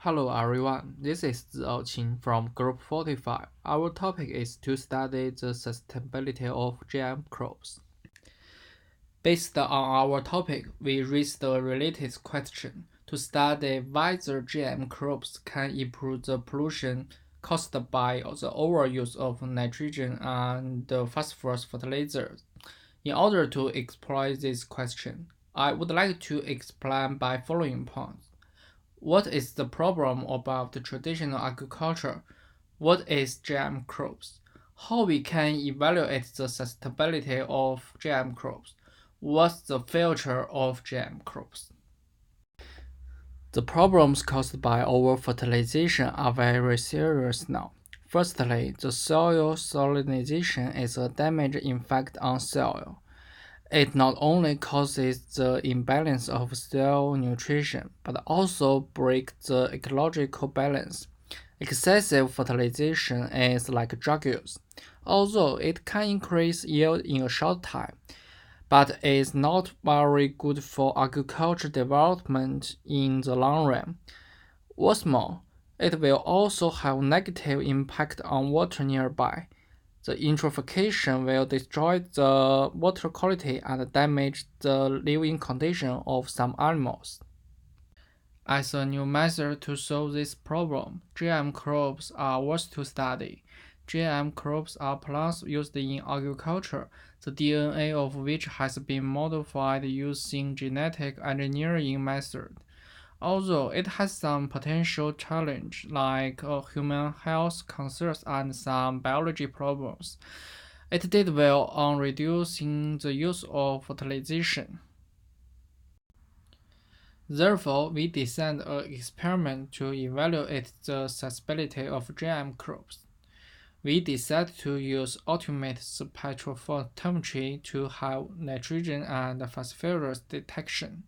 Hello everyone, this is Qin from Group 45. Our topic is to study the sustainability of GM crops. Based on our topic, we raised the related question to study whether GM crops can improve the pollution caused by the overuse of nitrogen and phosphorus fertilizers. In order to explore this question, I would like to explain by following points. What is the problem about the traditional agriculture? What is GM crops? How we can evaluate the sustainability of GM crops? What's the future of GM crops? The problems caused by over-fertilization are very serious now. Firstly, the soil salinization is a damaging effect on soil. It not only causes the imbalance of soil nutrition, but also breaks the ecological balance. Excessive fertilization is like drug use. Although it can increase yield in a short time, but is not very good for agriculture development in the long run. What's more, it will also have negative impact on water nearby. The eutrophication will destroy the water quality and damage the living condition of some animals. As a new method to solve this problem, GM crops are worth to study. GM crops are plants used in agriculture, the DNA of which has been modified using genetic engineering method. Although it has some potential challenge like human health concerns and some biology problems, it did well on reducing the use of fertilization. Therefore, we designed an experiment to evaluate the sustainability of GM crops. We decided to use ultimate spectrophotometry to have nitrogen and phosphorus detection.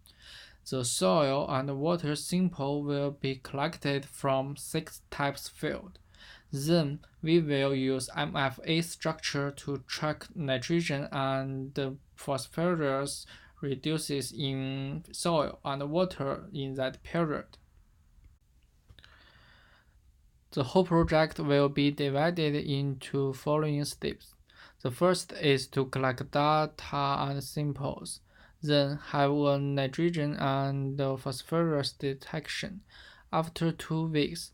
The soil and water sample will be collected from 6 types field. Then we will use MFA structure to track nitrogen and phosphorus reduces in soil and water in that period. The whole project will be divided into following steps. The first is to collect data and samples, then have a nitrogen and phosphorus detection. After 2 weeks,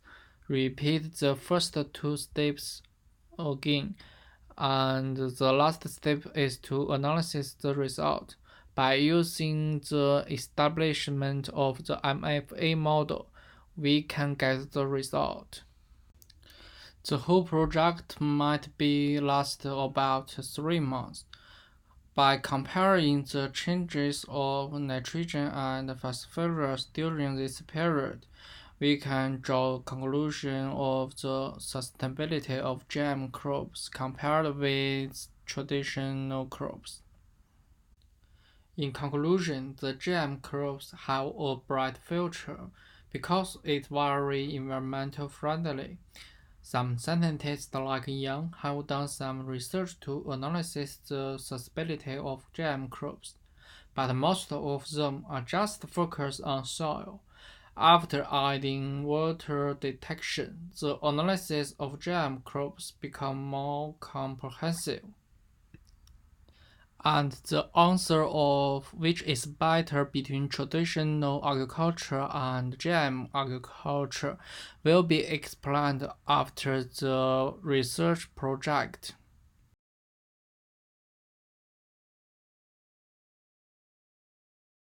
repeat the first 2 steps again, and the last step is to analyze the result. By using the establishment of the MFA model, we can get the result. The whole project might be last about 3 months. By comparing the changes of nitrogen and phosphorus during this period, we can draw a conclusion of the sustainability of GM crops compared with traditional crops. In conclusion, the GM crops have a bright future because it's very environmental friendly. Some scientists like Yang have done some research to analyze the sustainability of GM crops, but most of them are just focused on soil. After adding water detection, the analysis of GM crops become more comprehensive. And the answer of which is better between traditional agriculture and GM agriculture will be explained after the research project.